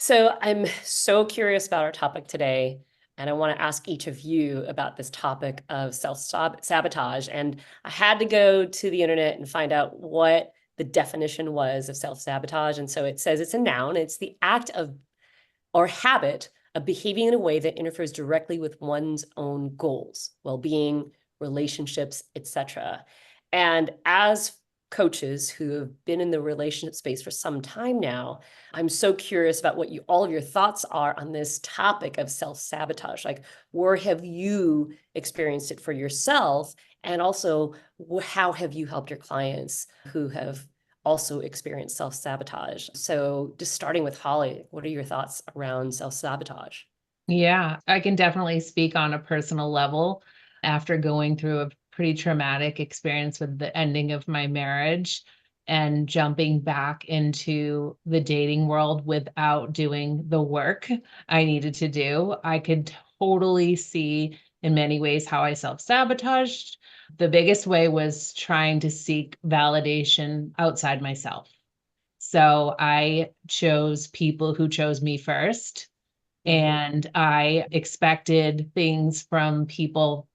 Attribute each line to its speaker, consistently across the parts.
Speaker 1: So I'm so curious about our topic today, and I want to ask each of you about this topic of self-sabotage. And I had to go to the internet and find out what the definition was of self-sabotage. And so it says it's a noun. It's the act of or habit of behaving in a way that interferes directly with one's own goals, well-being, relationships, etc. And as coaches who have been in the relationship space for some time now, I'm so curious about what all of your thoughts are on this topic of self-sabotage. Like, where have you experienced it for yourself? And also, how have you helped your clients who have also experienced self-sabotage? So just starting with Holly, what are your thoughts around self-sabotage?
Speaker 2: Yeah, I can definitely speak on a personal level after going through a pretty traumatic experience with the ending of my marriage and jumping back into the dating world without doing the work I needed to do. I could totally see in many ways how I self-sabotaged. The biggest way was trying to seek validation outside myself. So I chose people who chose me first,
Speaker 1: Mhm.
Speaker 2: and I expected things from people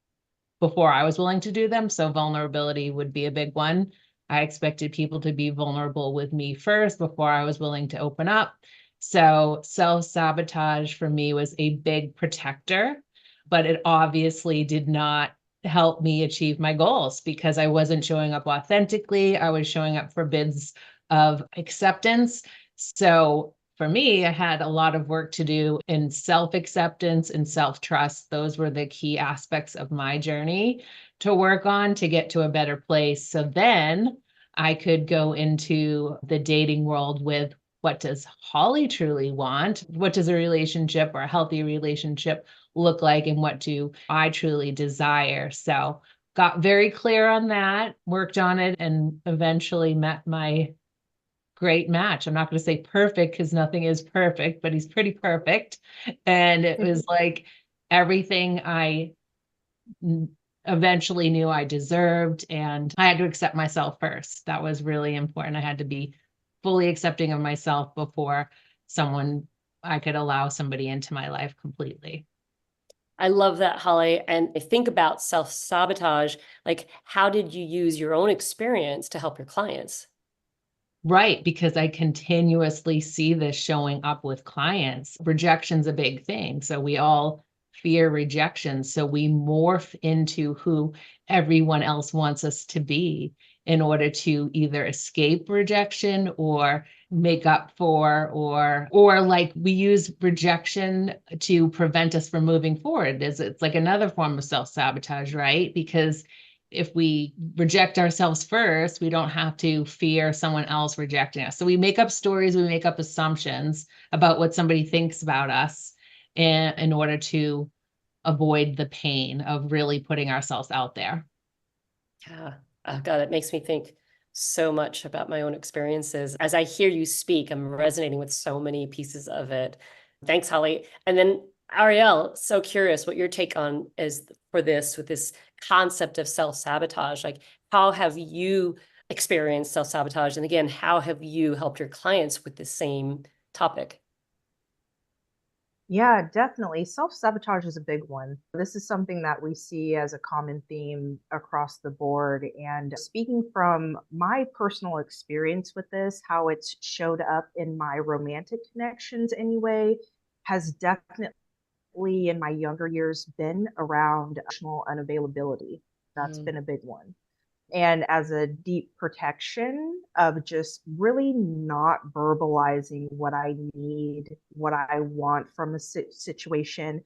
Speaker 2: before I was willing to do them. So vulnerability would be a big one. I expected people to be vulnerable with me first before I was willing to open up. So self-sabotage for me was a big protector, but it obviously did not help me achieve my goals because I wasn't showing up authentically. I was showing up for bids of acceptance. So for me, I had a lot of work to do in self-acceptance and self-trust. Those were the key aspects of my journey to work on to get to a better place. So then I could go into the dating world with, what does Holly truly want? What does a relationship or a healthy relationship look like? And what do I truly desire? So got very clear on that, worked on it, and eventually met my great match. I'm not going to say perfect because nothing is perfect, but he's pretty perfect. And it was like everything I eventually knew I deserved. And I had to accept myself first. That was really important. I had to be fully accepting of myself before someone, I could allow somebody into my life completely.
Speaker 1: I love that, Holly. And I think about self-sabotage, like how did you use your own experience to help your clients?
Speaker 2: Right, because I continuously see this showing up with clients. Rejection's a big thing. So we all fear rejection. So we morph into who everyone else wants us to be in order to either escape rejection or make up for, or like we use rejection to prevent us from moving forward. It's like another form of self-sabotage, right? Because if we reject ourselves first, we don't have to fear someone else rejecting us. So we make up stories, we make up assumptions about what somebody thinks about us in order to avoid the pain of really putting ourselves out there.
Speaker 1: Yeah. Oh, God, it makes me think so much about my own experiences. As I hear you speak, I'm resonating with so many pieces of it. Thanks, Holly. And then Arielle, so curious what your take on is for this with this concept of self-sabotage. Like, how have you experienced self-sabotage? And again, how have you helped your clients with the same topic?
Speaker 3: Yeah, definitely. Self-sabotage is a big one. This is something that we see as a common theme across the board. And speaking from my personal experience with this, how it's showed up in my romantic connections anyway, has definitely in my younger years been around emotional unavailability. That's
Speaker 1: Mm.
Speaker 3: been a big one, and as a deep protection of just really not verbalizing what I need, what I want from a situation.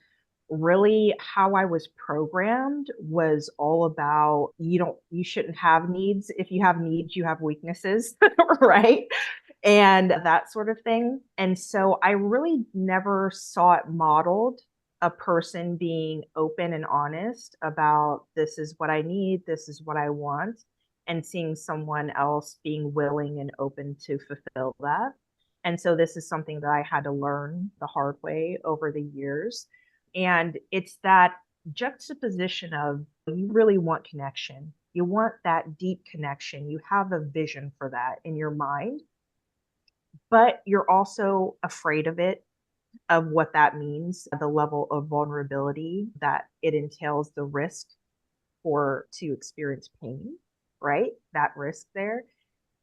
Speaker 3: Really, how I was programmed was all about you shouldn't have needs. If you have needs, you have weaknesses, right? And that sort of thing. And so I really never saw it modeled, a person being open and honest about this is what I need, this is what I want, and seeing someone else being willing and open to fulfill that. And so this is something that I had to learn the hard way over the years. And it's that juxtaposition of you really want connection. You want that deep connection. You have a vision for that in your mind, but you're also afraid of it. of what that means, the level of vulnerability that it entails, the risk to experience pain, right? That risk there.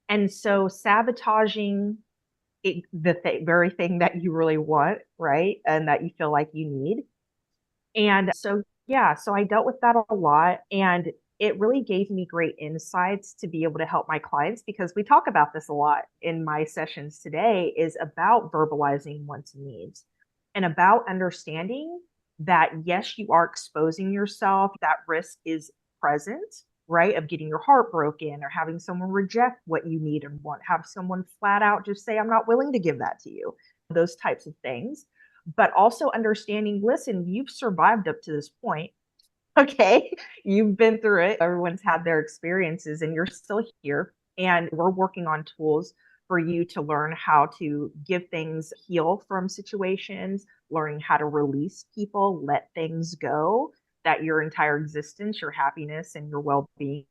Speaker 3: And so sabotaging very thing that you really want, right? And that you feel like you need. And so, yeah, so I dealt with that a lot. And it really gave me great insights to be able to help my clients, because we talk about this a lot in my sessions today, is about verbalizing wants and needs and about understanding that, yes, you are exposing yourself. That risk is present, right? Of getting your heart broken or having someone reject what you need and want, have someone flat out just say, I'm not willing to give that to you, those types of things. But also understanding, listen, you've survived up to this point. Okay. You've been through it. Everyone's had their experiences and you're still here. And we're working on tools for you to learn how to give things, heal from situations, learning how to release people, let things go, that your entire existence, your happiness, and your well being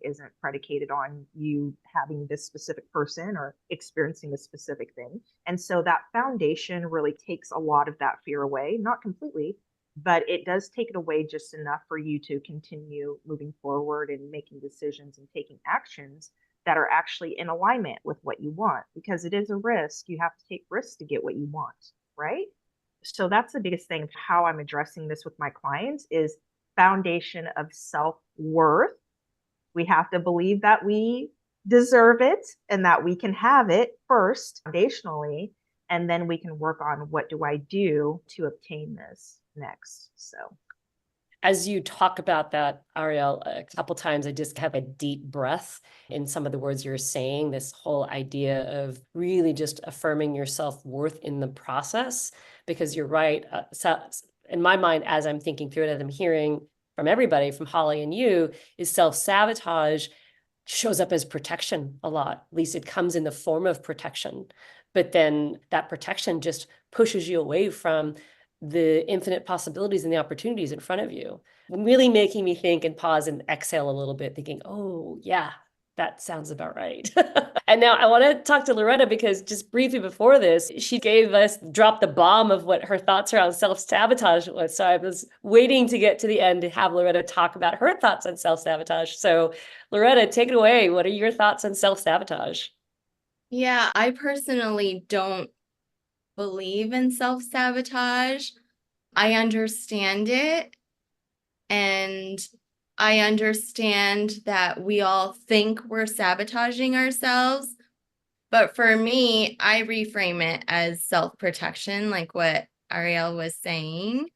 Speaker 3: isn't predicated on you having this specific person or experiencing a specific thing. And so that foundation really takes a lot of that fear away, not completely, but it does take it away just enough for you to continue moving forward and making decisions and taking actions that are actually in alignment with what you want, because it is a risk. You have to take risks to get what you want, right? So that's the biggest thing. How I'm addressing this with my clients is foundation of self-worth. We have to believe that we deserve it and that we can have it first, foundationally, and then we can work on what do I do to obtain this next. So
Speaker 1: as you talk about that, Arielle, a couple times I just have a deep breath in some of the words you're saying, this whole idea of really just affirming your self-worth in the process, because you're right. So in my mind, as I'm thinking through it, as I'm hearing from everybody, from Holly and you, is self-sabotage shows up as protection a lot. At least it comes in the form of protection. But then that protection just pushes you away from the infinite possibilities and the opportunities in front of you, really making me think and pause and exhale a little bit, thinking, oh, yeah, that sounds about right. And now I want to talk to Loretta, because just briefly before this, she dropped the bomb of what her thoughts around self-sabotage was. So I was waiting to get to the end to have Loretta talk about her thoughts on self-sabotage. So Loretta, take it away. What are your thoughts on self-sabotage?
Speaker 4: Yeah, I personally don't believe in self-sabotage. I understand it, and I understand that we all think we're sabotaging ourselves. But for me, I reframe it as self-protection, like what Arielle was saying.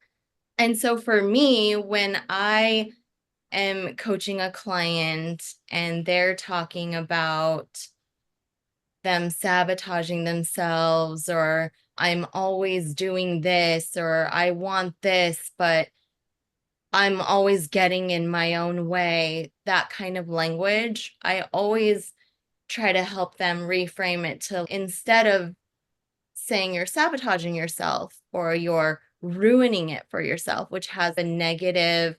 Speaker 4: And so for me, when I am coaching a client and they're talking about them sabotaging themselves, or I'm always doing this, or I want this, but I'm always getting in my own way, that kind of language, I always try to help them reframe it to, instead of saying you're sabotaging yourself or you're ruining it for yourself, which has a negative,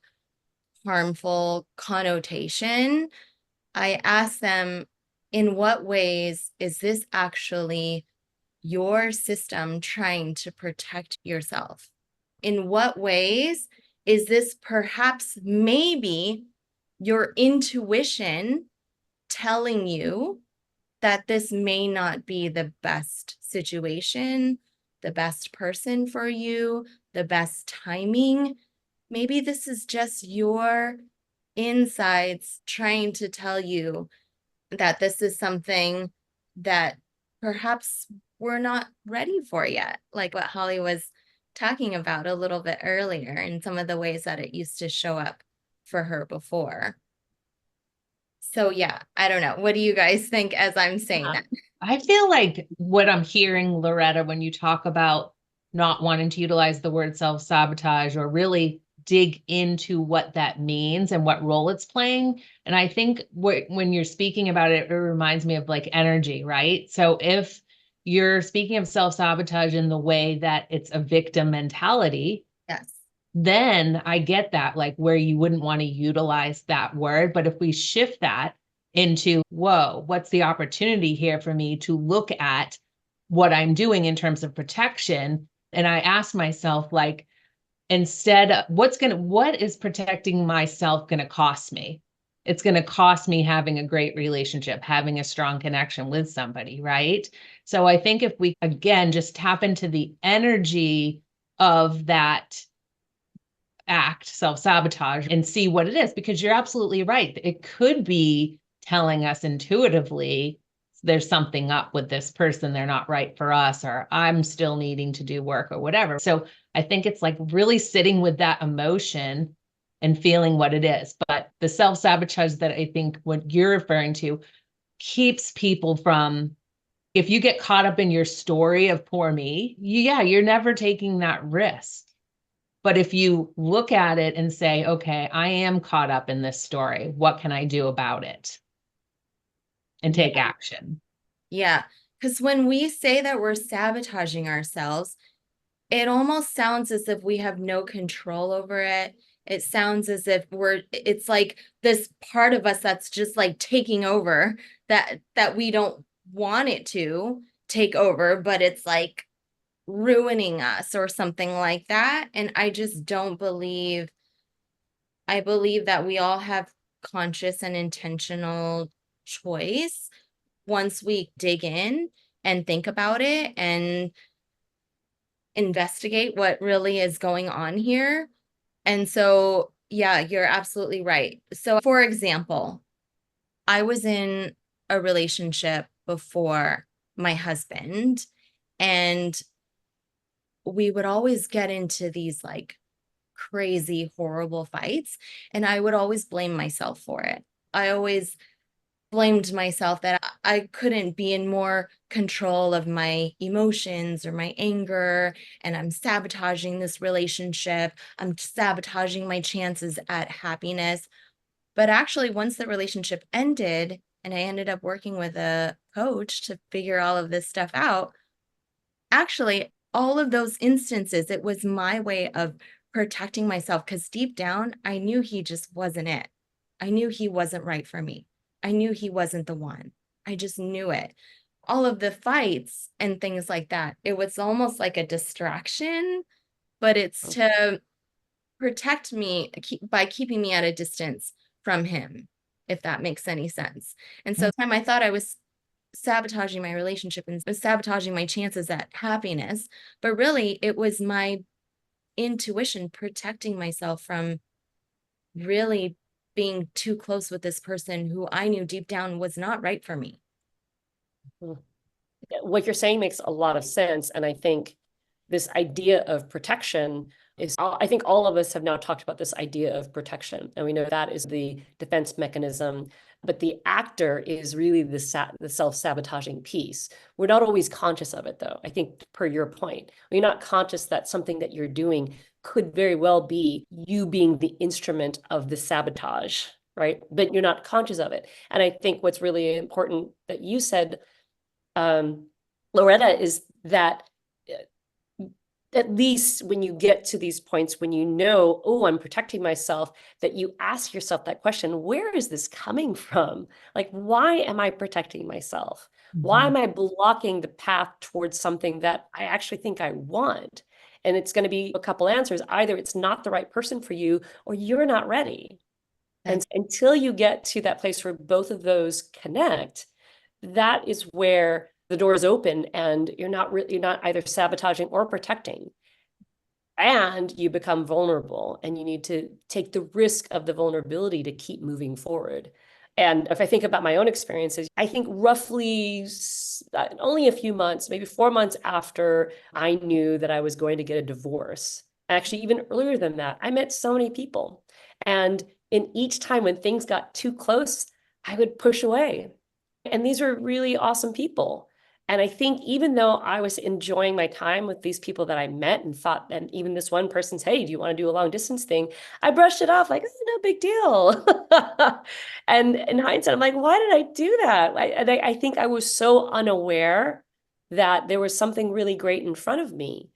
Speaker 4: harmful connotation, I ask them, in what ways is this actually your system trying to protect yourself? In what ways is this perhaps maybe your intuition telling you that this may not be the best situation, the best person for you, the best timing? Maybe this is just your insides trying to tell you that this is something that perhaps we're not ready for yet, like what Holly was talking about a little bit earlier, and some of the ways that it used to show up for her before. So yeah, I don't know. What do you guys think as I'm saying that?
Speaker 2: I feel like what I'm hearing, Loretta, when you talk about not wanting to utilize the word self-sabotage or really dig into what that means and what role it's playing. And I think when you're speaking about it, it reminds me of like energy, right? So if you're speaking of self-sabotage in the way that it's a victim mentality,
Speaker 4: Yes.
Speaker 2: then I get that, like where you wouldn't want to utilize that word. But if we shift that into, whoa, what's the opportunity here for me to look at what I'm doing in terms of protection And I asked myself, like, instead, what is protecting myself going to cost me? It's going to cost me having a great relationship, having a strong connection with somebody, right? So I think if we, again, just tap into the energy of that act, self-sabotage, and see what it is, because you're absolutely right. It could be telling us intuitively there's something up with this person, they're not right for us, or I'm still needing to do work or whatever. So I think it's like really sitting with that emotion and feeling what it is. But the self-sabotage that I think what you're referring to keeps people from, if you get caught up in your story of poor me, you're never taking that risk. But if you look at it and say, okay, I am caught up in this story, what can I do about it? And take action.
Speaker 4: Yeah. Because when we say that we're sabotaging ourselves, it almost sounds as if we have no control over it. It sounds as if it's like this part of us that's just like taking over, that we don't want it to take over, but it's like ruining us or something like that. And I just don't believe, I believe that we all have conscious and intentional choice once we dig in and think about it and investigate what really is going on here. And so, yeah, you're absolutely right. So, for example, I was in a relationship before my husband, and we would always get into these like crazy, horrible fights, and I would always blame myself for it. I always blamed myself that I couldn't be in more control of my emotions or my anger, and I'm sabotaging this relationship. I'm sabotaging my chances at happiness. But actually, once the relationship ended and I ended up working with a coach to figure all of this stuff out, actually, all of those instances, it was my way of protecting myself, because deep down, I knew he just wasn't it. I knew he wasn't right for me. I knew he wasn't the one. I just knew it. All of the fights and things like that, it was almost like a distraction, but it's to protect me by keeping me at a distance from him, if that makes any sense. And so time I thought I was sabotaging my relationship and sabotaging my chances at happiness, but really it was my intuition protecting myself from really being too close with this person who I knew deep down was not right for me.
Speaker 1: What you're saying makes a lot of sense. And I think this idea of protection is, I think all of us have now talked about this idea of protection. And we know that is the defense mechanism, but the actor is really the self-sabotaging piece. We're not always conscious of it, though. I think per your point, you're not conscious that something that you're doing could very well be you being the instrument of the sabotage, right? But you're not conscious of it. And I think what's really important that you said, Loretta, is that at least when you get to these points, when you know, oh, I'm protecting myself, that you ask yourself that question, where is this coming from? Like, why am I protecting myself? Why am I blocking the path towards something that I actually think I want? And it's going to be a couple answers. Either it's not the right person for you, or you're not ready. And until you get to that place where both of those connect, that is where the door is open and you're not either sabotaging or protecting. And you become vulnerable, and you need to take the risk of the vulnerability to keep moving forward. And if I think about my own experiences, I think roughly only a few months, maybe 4 months after I knew that I was going to get a divorce, actually even earlier than that, I met so many people. And in each time when things got too close, I would push away. And these were really awesome people. And I think even though I was enjoying my time with these people that I met and thought, and even this one person's, hey, do you want to do a long distance thing? I brushed it off like, it's no big deal. And in hindsight, I'm like, why did I do that? I think I was so unaware that there was something really great in front of me,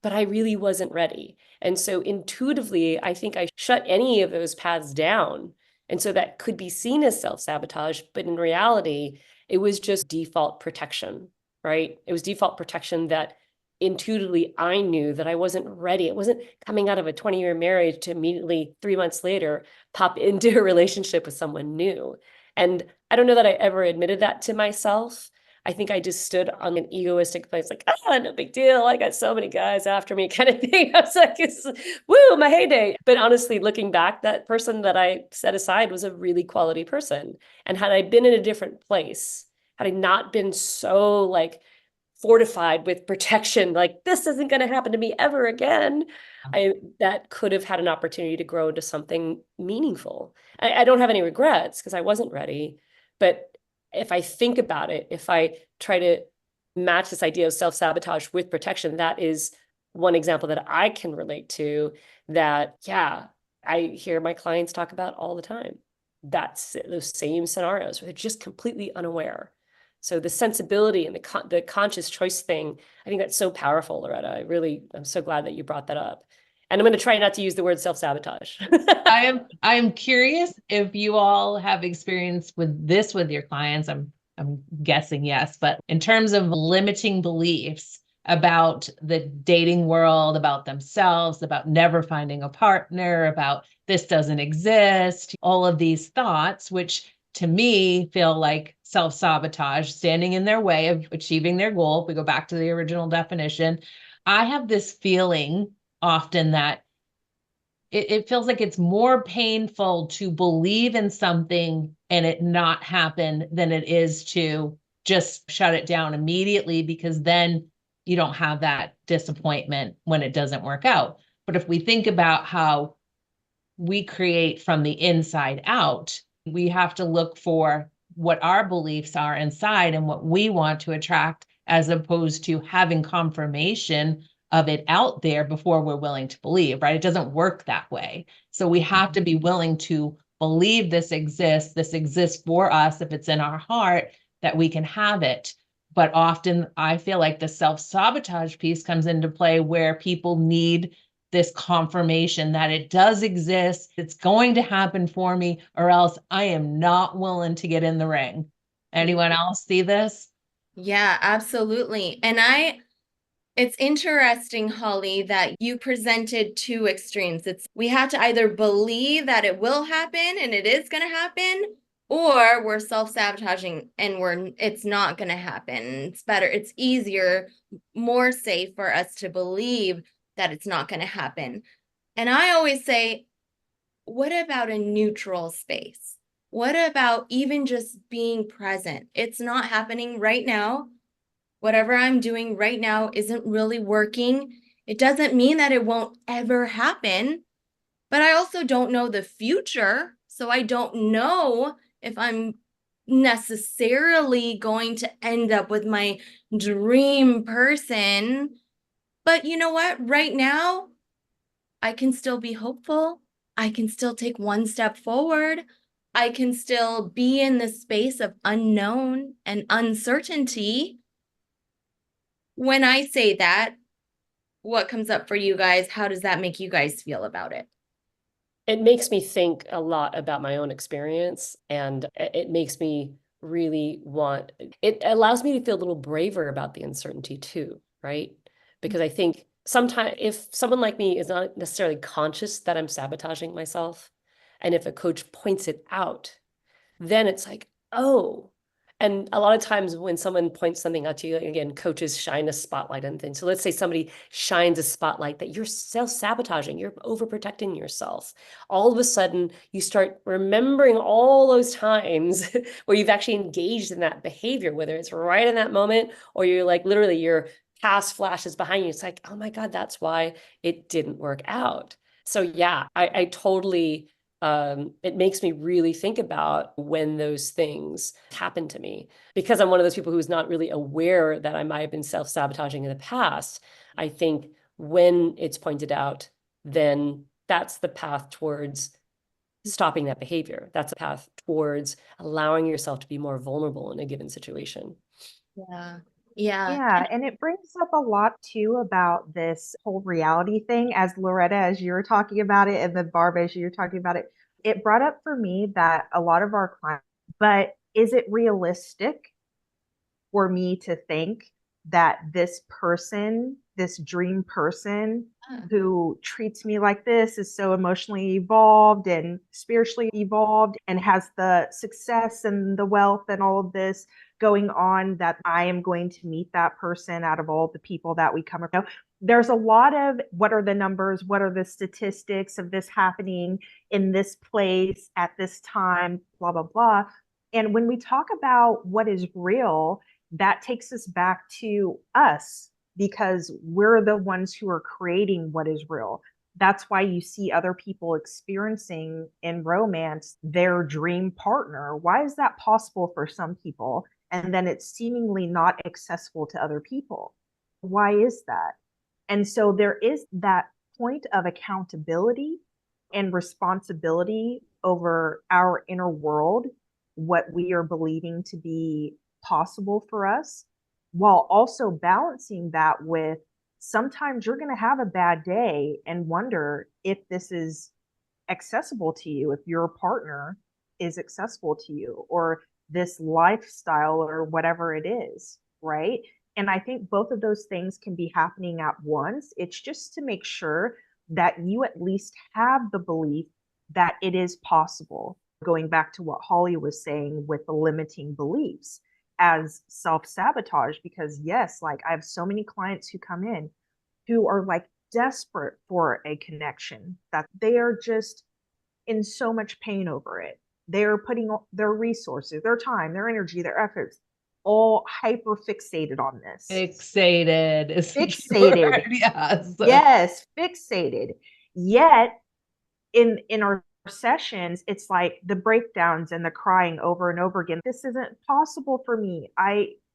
Speaker 1: but I really wasn't ready. And so intuitively, I think I shut any of those paths down. And so that could be seen as self-sabotage, but in reality, it was just default protection, right? It was default protection that intuitively I knew that I wasn't ready. It wasn't coming out of a 20-year marriage to immediately 3 months later pop into a relationship with someone new. And I don't know that I ever admitted that to myself. I think I just stood on an egoistic place, like, no big deal. I got so many guys after me, kind of thing. I was like, woo, my heyday. But honestly, looking back, that person that I set aside was a really quality person. And had I been in a different place, had I not been so like fortified with protection, like this isn't going to happen to me ever again, that could have had an opportunity to grow into something meaningful. I don't have any regrets because I wasn't ready. But if I think about it, if I try to match this idea of self-sabotage with protection, that is one example that I can relate to that, yeah, I hear my clients talk about all the time. That's those same scenarios where they're just completely unaware. So the sensibility and the conscious choice thing, I think that's so powerful, Loretta. I'm so glad that you brought that up. And I'm going to try not to use the word self-sabotage.
Speaker 2: I am curious if you all have experience with this with your clients. I'm guessing yes, but in terms of limiting beliefs about the dating world, about themselves, about never finding a partner, about this doesn't exist, all of these thoughts, which to me feel like self-sabotage, standing in their way of achieving their goal. If we go back to the original definition, I have this feeling often that it feels like it's more painful to believe in something and it not happen than it is to just shut it down immediately, because then you don't have that disappointment when it doesn't work out. But if we think about how we create from the inside out, we have to look for what our beliefs are inside and what we want to attract, as opposed to having confirmation of it out there before we're willing to believe, right? It doesn't work that way. So we have to be willing to believe this exists for us, if it's in our heart, that we can have it. But often I feel like the self-sabotage piece comes into play, where people need this confirmation that it does exist, it's going to happen for me, or else I am not willing to get in the ring. Anyone else see this?
Speaker 4: Yeah, absolutely. And it's interesting, Holly, that you presented two extremes. We have to either believe that it will happen and it is going to happen, or we're self-sabotaging and it's not going to happen. It's easier, more safe for us to believe that it's not going to happen. And I always say, what about a neutral space? What about even just being present? It's not happening right now. Whatever I'm doing right now isn't really working. It doesn't mean that it won't ever happen, but I also don't know the future. So I don't know if I'm necessarily going to end up with my dream person. But you know what? Right now, I can still be hopeful. I can still take one step forward. I can still be in the space of unknown and uncertainty. When I say that, what comes up for you guys? How does that make you guys feel about it?
Speaker 1: It makes me think a lot about my own experience, and it makes me really it allows me to feel a little braver about the uncertainty too, right? Because I think sometimes if someone like me is not necessarily conscious that I'm sabotaging myself, and if a coach points it out, then it's like, oh. And a lot of times when someone points something out to you, again, coaches shine a spotlight on things. So let's say somebody shines a spotlight that you're self-sabotaging, you're overprotecting yourself. All of a sudden, you start remembering all those times where you've actually engaged in that behavior, whether it's right in that moment or you're like literally your past flashes behind you. It's like, oh my God, that's why it didn't work out. So yeah, I totally it makes me really think about when those things happen to me, because I'm one of those people who's not really aware that I might have been self-sabotaging in the past. I think when it's pointed out, then that's the path towards stopping that behavior. That's a path towards allowing yourself to be more vulnerable in a given situation.
Speaker 4: Yeah. Yeah.
Speaker 3: Yeah, and it brings up a lot too about this whole reality thing, as Loretta, as you were talking about it, and then Barb, as you were talking about it. It brought up for me that a lot of our clients, but is it realistic for me to think that this person this dream person
Speaker 4: Ah,
Speaker 3: who treats me like this, is so emotionally evolved and spiritually evolved and has the success and the wealth and all of this going on, that I am going to meet that person out of all the people that we come across. There's a lot of what are the numbers, what are the statistics of this happening in this place at this time, blah, blah, blah. And when we talk about what is real, that takes us back to us, because we're the ones who are creating what is real. That's why you see other people experiencing in romance their dream partner. Why is that possible for some people? And then it's seemingly not accessible to other people. Why is that? And so there is that point of accountability and responsibility over our inner world, what we are believing to be possible for us, while also balancing that with sometimes you're going to have a bad day and wonder if this is accessible to you, if your partner is accessible to you, or this lifestyle or whatever it is, right? And I think both of those things can be happening at once. It's just to make sure that you at least have the belief that it is possible. Going back to what Holly was saying with the limiting beliefs as self-sabotage, because yes, like I have so many clients who come in who are like desperate for a connection, that they are just in so much pain over it. They're putting their resources, their time, their energy, their efforts, all hyper fixated on this.
Speaker 2: Fixated is the key
Speaker 3: Fixated.
Speaker 2: word. Yes.
Speaker 3: Yes, fixated. Yet in our sessions, it's like the breakdowns and the crying over and over again. This isn't possible for me.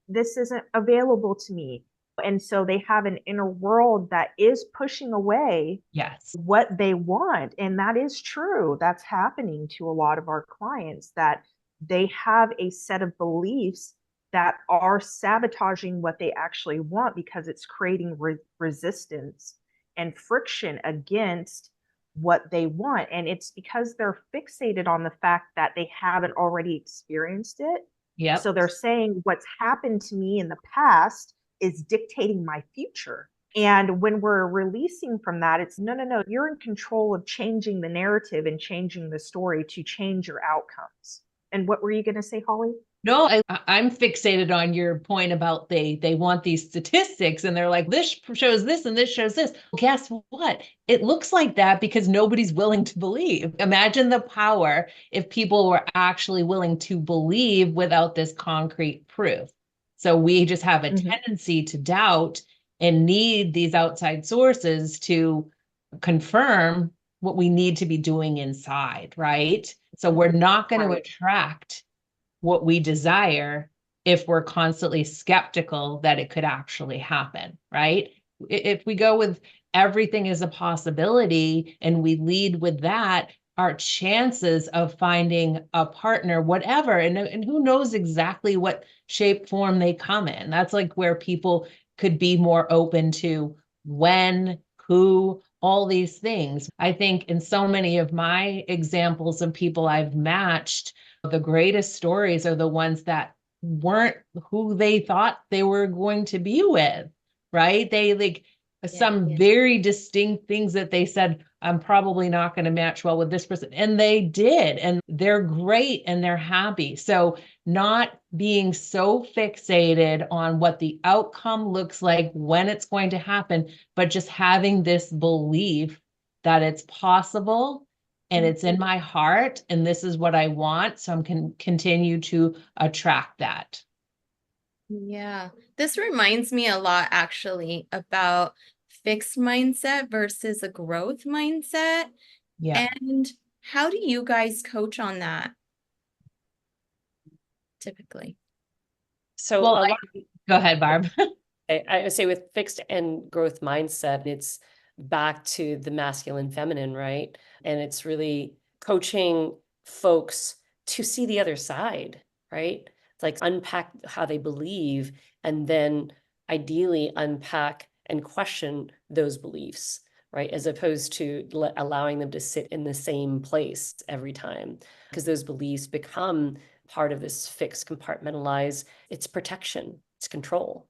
Speaker 3: This isn't available to me. And so they have an inner world that is pushing away
Speaker 2: Yes.
Speaker 3: what they want. And that is true. That's happening to a lot of our clients, that they have a set of beliefs that are sabotaging what they actually want, because it's creating resistance and friction against what they want. And it's because they're fixated on the fact that they haven't already experienced it.
Speaker 2: Yep.
Speaker 3: So they're saying what's happened to me in the past is dictating my future. And when we're releasing from that, it's no, no, no, you're in control of changing the narrative and changing the story to change your outcomes. And what were you going to say, Holly?
Speaker 2: No, I'm fixated on your point about they want these statistics and they're like, this shows this and this shows this. Guess what? It looks like that because nobody's willing to believe. Imagine the power if people were actually willing to believe without this concrete proof. So we just have a tendency to doubt and need these outside sources to confirm what we need to be doing inside, right? So we're not going to attract what we desire if we're constantly skeptical that it could actually happen, right? If we go with everything is a possibility and we lead with that, our chances of finding a partner, whatever, and who knows exactly what shape, form they come in. That's like where people could be more open to when, who, all these things. I think in so many of my examples of people I've matched, the greatest stories are the ones that weren't who they thought they were going to be with, right? They like some very distinct things that they said, I'm probably not going to match well with this person. And they did, and they're great and they're happy. So not being so fixated on what the outcome looks like, when it's going to happen, but just having this belief that it's possible and it's in my heart and this is what I want. So I'm can continue to attract that.
Speaker 4: Yeah, this reminds me a lot actually about fixed mindset versus a growth mindset.
Speaker 2: Yeah.
Speaker 4: And how do you guys coach on that typically?
Speaker 1: So
Speaker 2: Well,
Speaker 1: a lot
Speaker 2: go ahead, Barb.
Speaker 1: I would say with fixed and growth mindset, it's back to the masculine, feminine, right? And it's really coaching folks to see the other side, right? It's like unpack how they believe and then ideally unpack and question those beliefs, right? As opposed to allowing them to sit in the same place every time, because those beliefs become part of this fixed, compartmentalized, it's protection, it's control.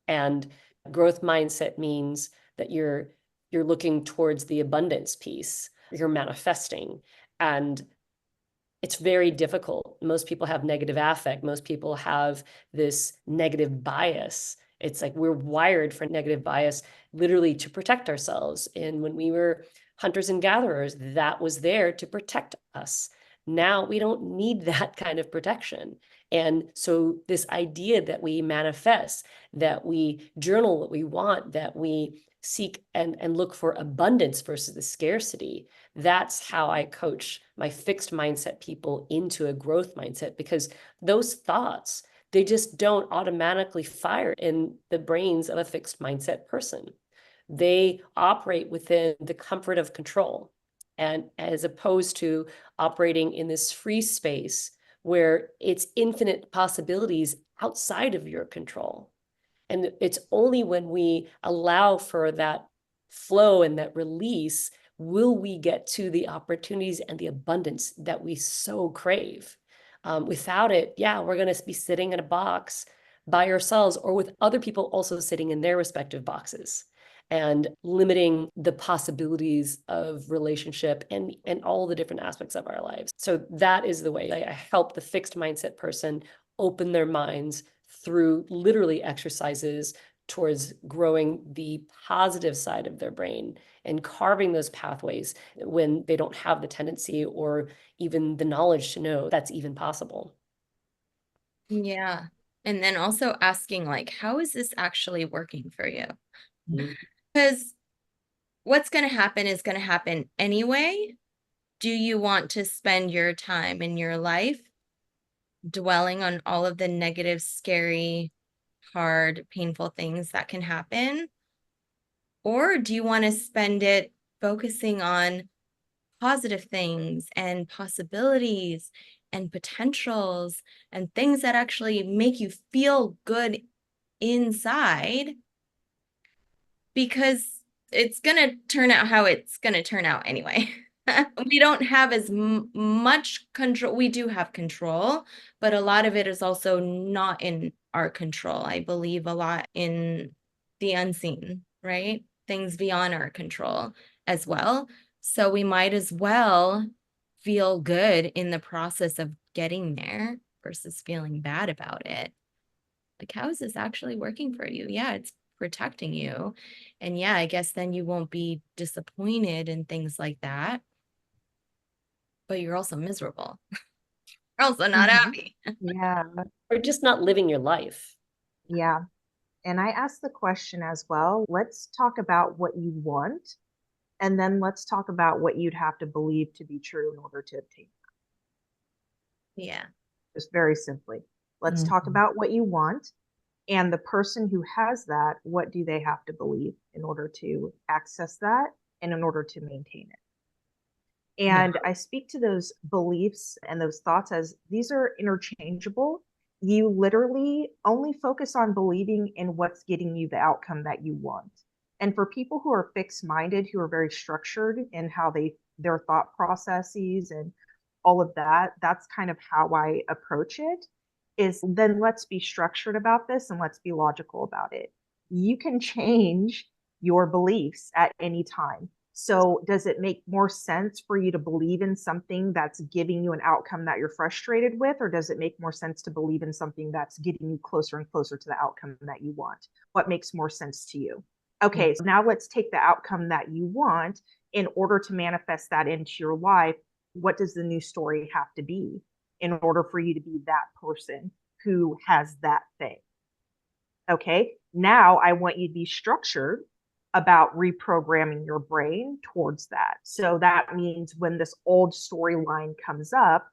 Speaker 1: And Growth mindset means that you're looking towards the abundance piece. You're manifesting. And it's very difficult. Most people have negative affect. Most people have this negative bias. It's like we're wired for negative bias literally to protect ourselves. And when we were hunters and gatherers, that was there to protect us. Now we don't need that kind of protection. And so this idea that we manifest, that we journal what we want, that we seek and look for abundance versus the scarcity, that's how I coach my fixed mindset people into a growth mindset, because those thoughts, they just don't automatically fire in the brains of a fixed mindset person. They operate within the comfort of control, and as opposed to operating in this free space where it's infinite possibilities outside of your control. And it's only when we allow for that flow and that release will we get to the opportunities and the abundance that we so crave. Without it, yeah, we're going to be sitting in a box by ourselves or with other people also sitting in their respective boxes, and limiting the possibilities of relationship and all the different aspects of our lives. So that is the way I help the fixed mindset person open their minds through literally exercises towards growing the positive side of their brain and carving those pathways when they don't have the tendency or even the knowledge to know that's even possible.
Speaker 4: Yeah. And then also asking, like, how is this actually working for you? Because what's going to happen is going to happen anyway. Do you want to spend your time in your life dwelling on all of the negative, scary, hard, painful things that can happen? Or do you want to spend it focusing on positive things and possibilities and potentials and things that actually make you feel good inside? Because it's going to turn out how it's going to turn out anyway. We don't have as much control. We do have control, but a lot of it is also not in our control. I believe a lot in the unseen, right? Things beyond our control as well. So we might as well feel good in the process of getting there versus feeling bad about it. Like, how is this actually working for you? Yeah, it's protecting you. And yeah, I guess then you won't be disappointed and things like that. But you're also miserable. You're also not happy.
Speaker 3: Yeah.
Speaker 1: Or just not living your life.
Speaker 3: Yeah. And I asked the question as well. Let's talk about what you want, and then let's talk about what you'd have to believe to be true in order to obtain.
Speaker 4: Yeah.
Speaker 3: Just very simply, let's talk about what you want, and the person who has that, what do they have to believe in order to access that and in order to maintain it? And I speak to those beliefs and those thoughts as these are interchangeable. You literally only focus on believing in what's getting you the outcome that you want. And for people who are fixed minded, who are very structured in how their thought processes and all of that, that's kind of how I approach it. Is then let's be structured about this and let's be logical about it. You can change your beliefs at any time. So does it make more sense for you to believe in something that's giving you an outcome that you're frustrated with, or does it make more sense to believe in something that's getting you closer and closer to the outcome that you want? What makes more sense to you? Okay, so now let's take the outcome that you want. In order to manifest that into your life, what does the new story have to be in order for you to be that person who has that thing? Okay, now I want you to be structured about reprogramming your brain towards that. So that means when this old storyline comes up,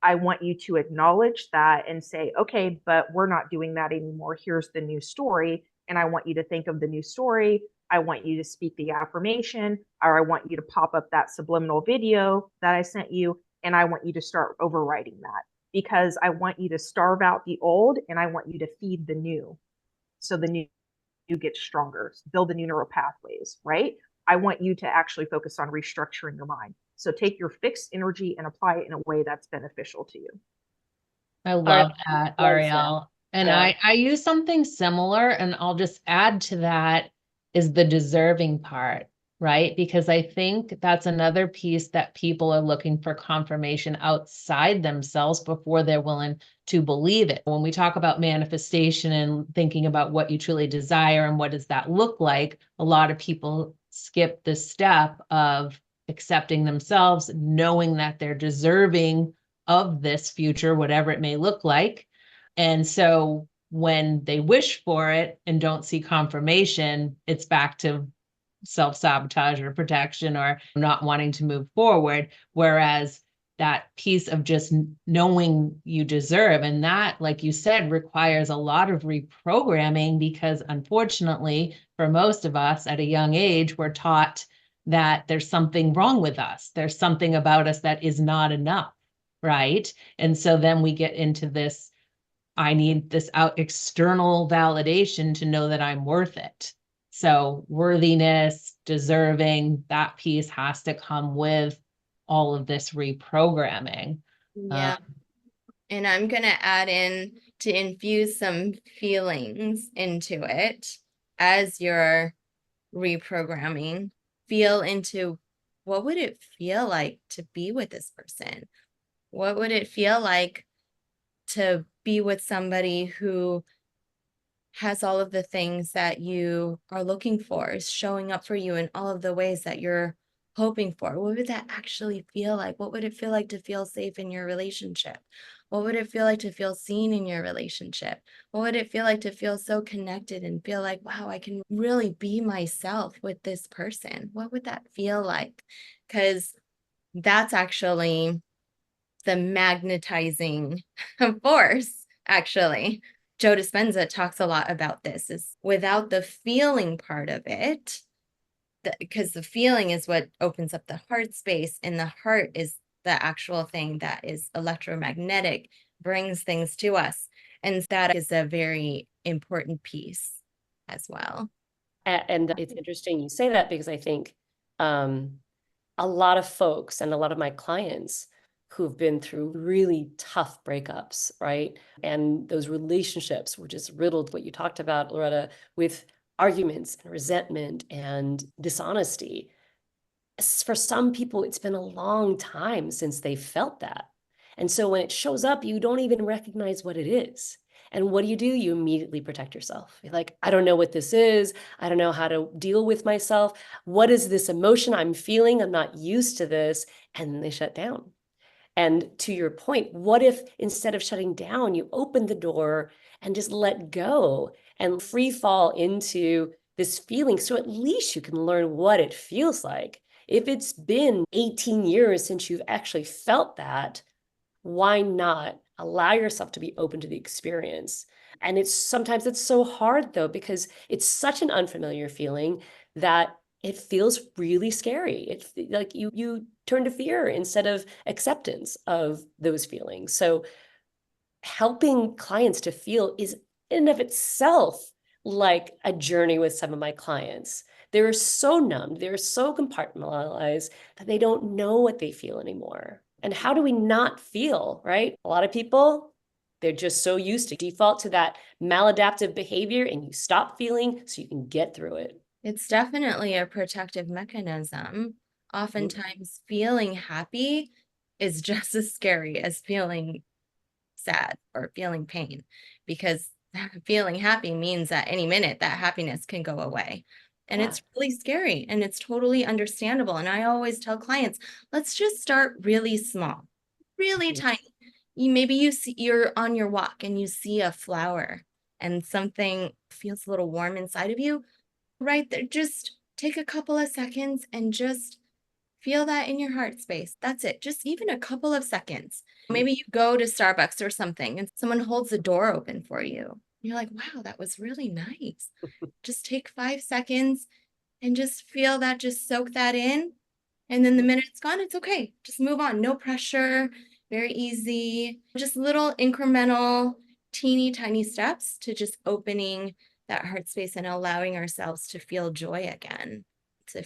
Speaker 3: I want you to acknowledge that and say, okay, but we're not doing that anymore. Here's the new story. And I want you to think of the new story. I want you to speak the affirmation, or I want you to pop up that subliminal video that I sent you. And I want you to start overwriting that, because I want you to starve out the old and I want you to feed the new. So the new get stronger, build the new neural pathways, right? I want you to actually focus on restructuring your mind. So take your fixed energy and apply it in a way that's beneficial to you.
Speaker 2: I love that, Arielle. And I use something similar, and I'll just add to that is the deserving part, right? Because I think that's another piece that people are looking for confirmation outside themselves before they're willing to believe it. When we talk about manifestation and thinking about what you truly desire and what does that look like, a lot of people skip the step of accepting themselves, knowing that they're deserving of this future, whatever it may look like. And so when they wish for it and don't see confirmation, it's back to self-sabotage or protection or not wanting to move forward. Whereas that piece of just knowing you deserve, and that, like you said, requires a lot of reprogramming, because unfortunately, for most of us at a young age, we're taught that there's something wrong with us. There's something about us that is not enough, right? And so then we get into this, I need this external validation to know that I'm worth it. So worthiness, deserving, that piece has to come with all of this reprogramming.
Speaker 4: Yeah. And I'm going to add in to infuse some feelings into it as you're reprogramming. Feel into, what would it feel like to be with this person? What would it feel like to be with somebody who has all of the things that you are looking for, is showing up for you in all of the ways that you're hoping for? What would that actually feel like? What would it feel like to feel safe in your relationship? What would it feel like to feel seen in your relationship? What would it feel like to feel so connected and feel like, wow, I can really be myself with this person? What would that feel like? Because that's actually the magnetizing force, actually. Joe Dispenza talks a lot about this, is without the feeling part of it, because the feeling is what opens up the heart space, and the heart is the actual thing that is electromagnetic, brings things to us. And that is a very important piece as well.
Speaker 1: And it's interesting you say that, because I think a lot of folks and a lot of my clients who've been through really tough breakups, right? And those relationships were just riddled, what you talked about, Loretta, with arguments and resentment and dishonesty. For some people, it's been a long time since they felt that. And so when it shows up, you don't even recognize what it is. And what do? You immediately protect yourself. You're like, I don't know what this is. I don't know how to deal with myself. What is this emotion I'm feeling? I'm not used to this. And then they shut down. And to your point, what if instead of shutting down, you open the door and just let go and free fall into this feeling? So at least you can learn what it feels like. If it's been 18 years since you've actually felt that, why not allow yourself to be open to the experience? And sometimes it's so hard though, because it's such an unfamiliar feeling that it feels really scary. It's like you turn to fear instead of acceptance of those feelings. So helping clients to feel is in and of itself like a journey with some of my clients. They're so numbed, they're so compartmentalized that they don't know what they feel anymore. And how do we not feel, right? A lot of people, they're just so used to default to that maladaptive behavior, and you stop feeling so you can get through it.
Speaker 4: It's definitely a protective mechanism. Oftentimes, feeling happy is just as scary as feeling sad or feeling pain, because feeling happy means that any minute that happiness can go away. And it's really scary, and it's totally understandable. And I always tell clients, let's just start really small, really tiny. Maybe you're on your walk and you see a flower and something feels a little warm inside of you. Right there, just take a couple of seconds and just feel that in your heart space. That's it. Just even a couple of seconds. Maybe you go to Starbucks or something and someone holds the door open for you. You're like, wow, that was really nice. Just take 5 seconds and just feel that, just soak that in. And then the minute it's gone, it's okay. Just move on. No pressure, very easy. Just little incremental, teeny tiny steps to just opening that heart space and allowing ourselves to feel joy again.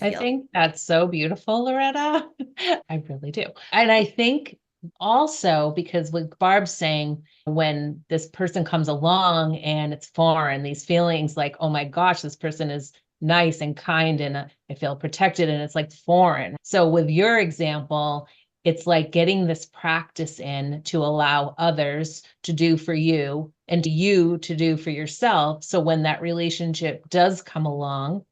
Speaker 2: I think that's so beautiful, Loretta. I really do. And I think Also, because what Barb's saying, when this person comes along and it's foreign, these feelings like, oh my gosh, this person is nice and kind and I feel protected, and it's like foreign. So with your example, it's like getting this practice in to allow others to do for you and you to do for yourself. So when that relationship does come along,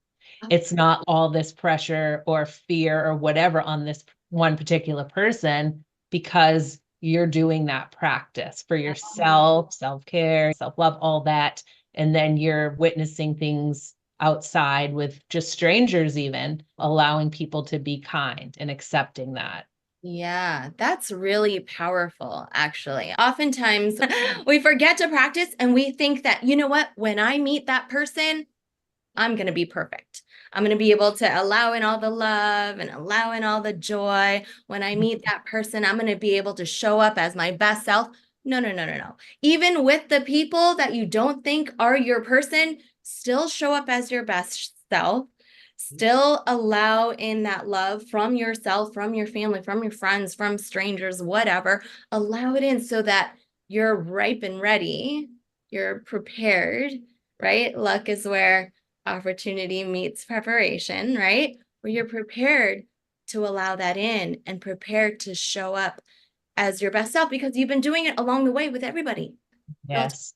Speaker 2: it's not all this pressure or fear or whatever on this one particular person, because you're doing that practice for yourself, self-care, self-love, all that. And then you're witnessing things outside with just strangers, even allowing people to be kind and accepting that.
Speaker 4: Yeah, that's really powerful, actually. Oftentimes we forget to practice and we think that, you know what, when I meet that person, I'm going to be perfect. I'm going to be able to allow in all the love and allow in all the joy. When I meet that person, I'm going to be able to show up as my best self. No, no, no, no, no. Even with the people that you don't think are your person, still show up as your best self. Still allow in that love from yourself, from your family, from your friends, from strangers, whatever. Allow it in so that you're ripe and ready. You're prepared, right? Luck is where opportunity meets preparation, right? Where you're prepared to allow that in and prepared to show up as your best self because you've been doing it along the way with everybody.
Speaker 2: Yes.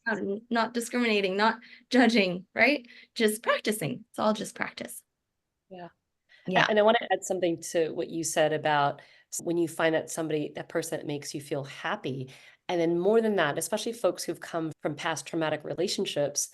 Speaker 4: Not discriminating, not judging, right? Just practicing. It's all just practice.
Speaker 1: Yeah.
Speaker 4: Yeah.
Speaker 1: And I want to add something to what you said about when you find that somebody, that person that makes you feel happy. And then more than that, especially folks who've come from past traumatic relationships,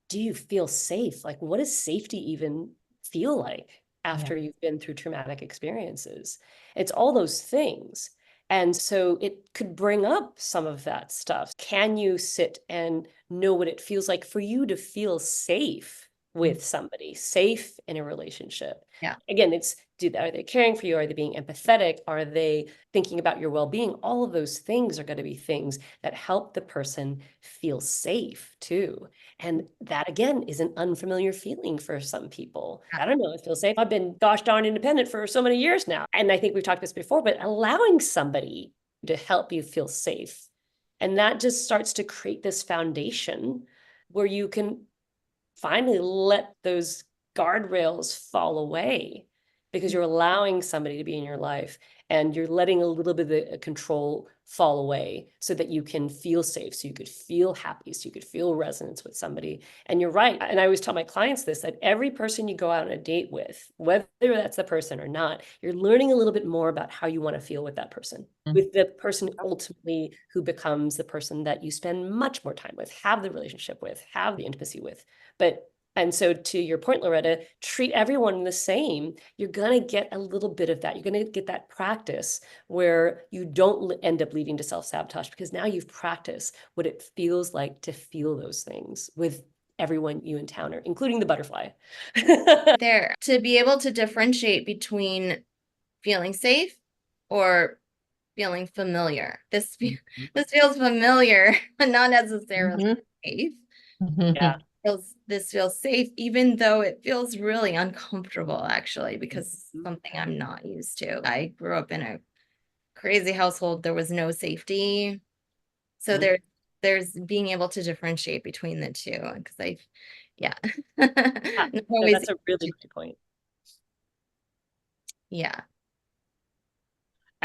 Speaker 1: do you feel safe? Like, what does safety even feel like after you've been through traumatic experiences? It's all those things. And so it could bring up some of that stuff. Can you sit and know what it feels like for you to feel safe with somebody, safe in a relationship?
Speaker 4: Yeah.
Speaker 1: Again, are they caring for you? Are they being empathetic? Are they thinking about your well-being? All of those things are going to be things that help the person feel safe too. And that, again, is an unfamiliar feeling for some people. I don't know, it feels safe. I've been gosh darn independent for so many years now. And I think we've talked about this before, but allowing somebody to help you feel safe. And that just starts to create this foundation where you can finally let those guardrails fall away because you're allowing somebody to be in your life and you're letting a little bit of the control fall away so that you can feel safe, so you could feel happy, so you could feel resonance with somebody. And you're right. And I always tell my clients this, that every person you go out on a date with, whether that's the person or not, you're learning a little bit more about how you want to feel with that person, with the person ultimately who becomes the person that you spend much more time with, have the relationship with, have the intimacy with. And so to your point, Loretta, treat everyone the same. You're going to get a little bit of that. You're going to get that practice where you don't end up leading to self-sabotage because now you've practiced what it feels like to feel those things with everyone you encounter, including the butterfly.
Speaker 4: There, to be able to differentiate between feeling safe or feeling familiar. This feels familiar, but not necessarily safe.
Speaker 1: Yeah.
Speaker 4: This feels safe, even though it feels really uncomfortable, actually, because something I'm not used to. I grew up in a crazy household. There was no safety. So there's being able to differentiate between the two because yeah. Not
Speaker 1: No,
Speaker 4: always
Speaker 1: that's a really great point.
Speaker 4: Yeah.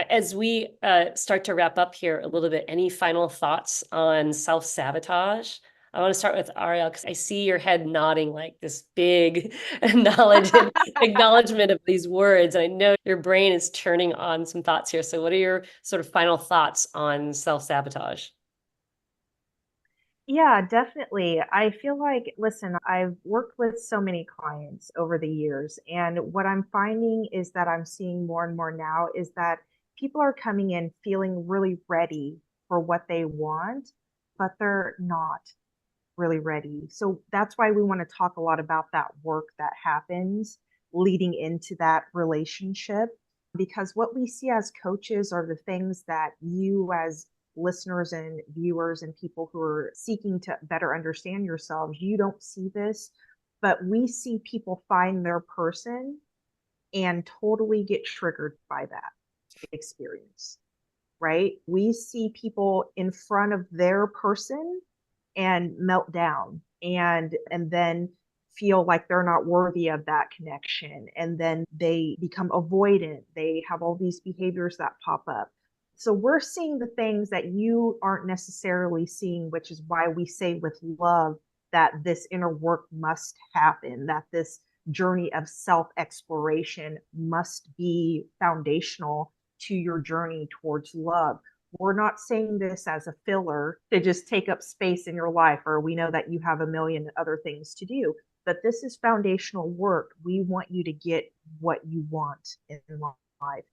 Speaker 1: As we start to wrap up here a little bit, any final thoughts on self-sabotage? I want to start with Arielle because I see your head nodding like this big knowledge and acknowledgement of these words. And I know your brain is turning on some thoughts here. So what are your sort of final thoughts on self-sabotage?
Speaker 3: Yeah, definitely. I feel like, listen, I've worked with so many clients over the years, and what I'm finding is that I'm seeing more and more now is that people are coming in feeling really ready for what they want, but they're not really ready. So that's why we want to talk a lot about that work that happens leading into that relationship. Because what we see as coaches are the things that you, as listeners and viewers and people who are seeking to better understand yourselves, you don't see this, but we see people find their person and totally get triggered by that experience. right? We see people in front of their person and melt down and then feel like they're not worthy of that connection, and then they become avoidant. They have all these behaviors that pop up. So we're seeing the things that you aren't necessarily seeing, which is why we say with love that this inner work must happen, that this journey of self exploration must be foundational to your journey towards love. We're not saying this as a filler to just take up space in your life, or we know that you have a million other things to do, but this is foundational work. We want you to get what you want in life.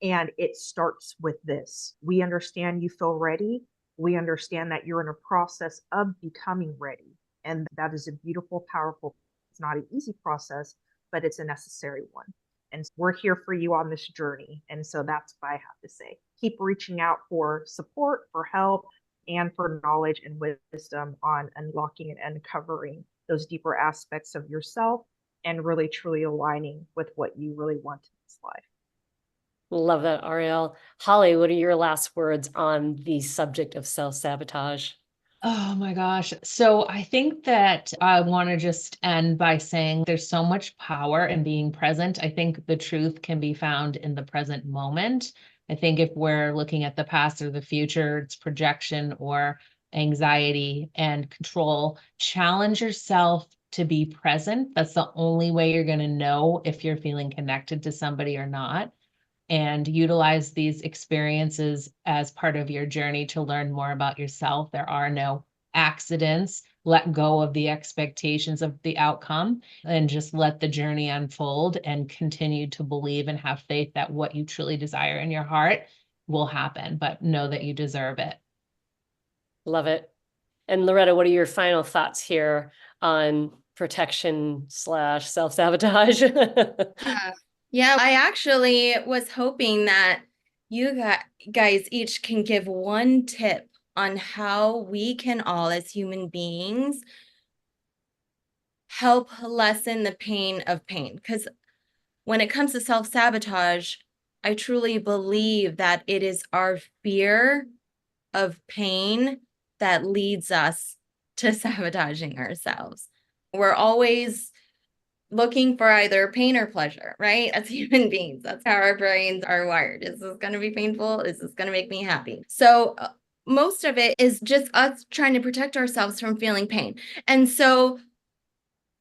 Speaker 3: And it starts with this. We understand you feel ready. We understand that you're in a process of becoming ready. And that is a beautiful, powerful, it's not an easy process, but it's a necessary one. And we're here for you on this journey. And so that's what I have to say. Keep reaching out for support, for help, and for knowledge and wisdom on unlocking and uncovering those deeper aspects of yourself and really truly aligning with what you really want in this life.
Speaker 1: Love that, Arielle. Holly, what are your last words on the subject of self-sabotage?
Speaker 2: Oh my gosh. So I think that I want to just end by saying there's so much power in being present. I think the truth can be found in the present moment. I think if we're looking at the past or the future, it's projection or anxiety and control. Challenge yourself to be present. That's the only way you're going to know if you're feeling connected to somebody or not, and utilize these experiences as part of your journey to learn more about yourself. There are no accidents. Let go of the expectations of the outcome and just let the journey unfold, and continue to believe and have faith that what you truly desire in your heart will happen, but know that you deserve it.
Speaker 1: Love it. And Loretta, what are your final thoughts here on protection / self-sabotage?
Speaker 4: Yeah, I actually was hoping that you guys each can give one tip on how we can all, as human beings, help lessen the pain of pain. Because when it comes to self-sabotage, I truly believe that it is our fear of pain that leads us to sabotaging ourselves. We're always looking for either pain or pleasure, right? As human beings, that's how our brains are wired. Is this going to be painful? Is this going to make me happy? So most of it is just us trying to protect ourselves from feeling pain. And so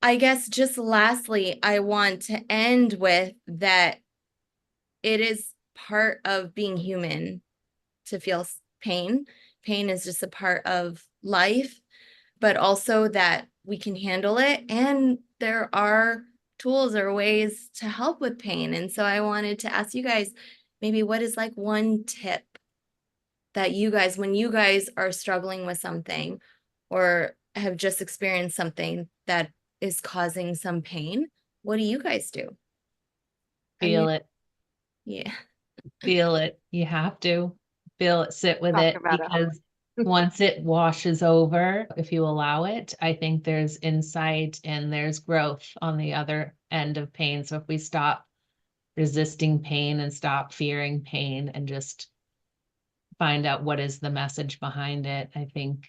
Speaker 4: I guess just lastly, I want to end with that it is part of being human to feel pain. Pain is just a part of life, but also that we can handle it. And there are tools or ways to help with pain. And so I wanted to ask you guys, maybe what is like one tip that you guys, when you guys are struggling with something or have just experienced something that is causing some pain, what do you guys do?
Speaker 2: Feel it.
Speaker 4: Yeah.
Speaker 2: Feel it. You have to feel it, sit with
Speaker 3: Talk
Speaker 2: it,
Speaker 3: about it.
Speaker 2: because once it washes over, if you allow it, I think there's insight and there's growth on the other end of pain. So if we stop resisting pain and stop fearing pain and just find out what is the message behind it, I think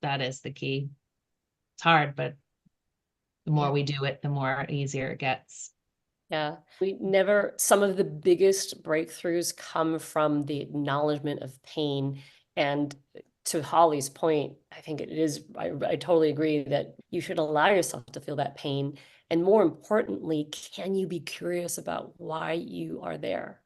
Speaker 2: that is the key. It's hard, but the more we do it, the more easier it gets.
Speaker 1: Yeah, some of the biggest breakthroughs come from the acknowledgement of pain. And to Holly's point, I think I totally agree that you should allow yourself to feel that pain. And more importantly, can you be curious about why you are there?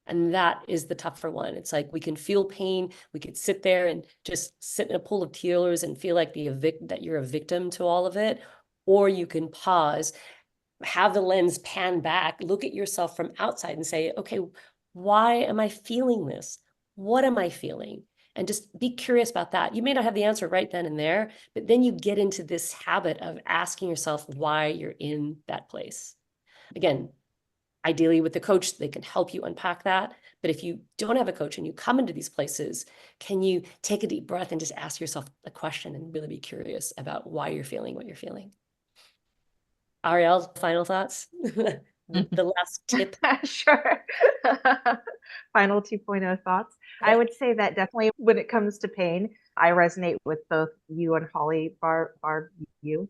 Speaker 1: And that is the tougher one. It's like we can feel pain. We could sit there and just sit in a pool of tears and feel like that you're a victim to all of it. Or you can pause, have the lens pan back, look at yourself from outside and say, okay, why am I feeling this? What am I feeling? And just be curious about that. You may not have the answer right then and there, but then you get into this habit of asking yourself why you're in that place. Again, ideally with the coach, they can help you unpack that. But if you don't have a coach and you come into these places, can you take a deep breath and just ask yourself a question and really be curious about why you're feeling what you're feeling? Arielle, final thoughts? the last tip.
Speaker 3: Sure. Final 2.0 thoughts. I would say that definitely when it comes to pain, I resonate with both you and Holly, you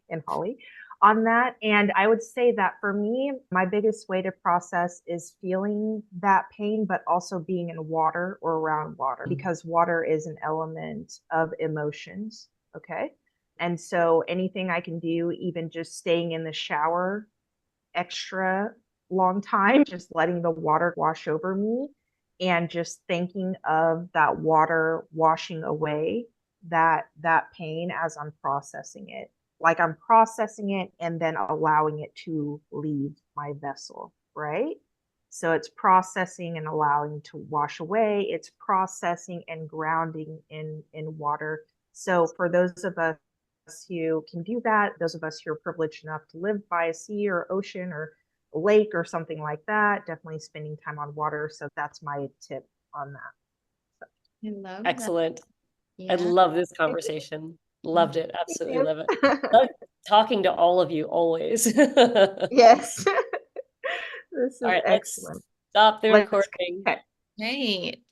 Speaker 3: and Holly on that. And I would say that for me, my biggest way to process is feeling that pain, but also being in water or around water, because water is an element of emotions. Okay. And so anything I can do, even just staying in the shower extra long time, just letting the water wash over me and just thinking of that water washing away that pain as I'm processing it. Like I'm processing it and then allowing it to leave my vessel, right? So it's processing and allowing to wash away. It's processing and grounding in water. So for those of us who can do that, those of us who are privileged enough to live by a sea or ocean or a lake or something like that, definitely spending time on water. So that's my tip on that.
Speaker 4: I love that.
Speaker 1: Excellent. I
Speaker 4: Yeah.
Speaker 1: love this conversation. Loved it. Absolutely love it.
Speaker 3: Thank you.
Speaker 1: Love talking to all of you always.
Speaker 3: Yes. This
Speaker 1: All
Speaker 3: is
Speaker 1: right, let's
Speaker 3: excellent.
Speaker 1: stop the
Speaker 3: Let's
Speaker 1: recording.
Speaker 3: cut.
Speaker 4: Great.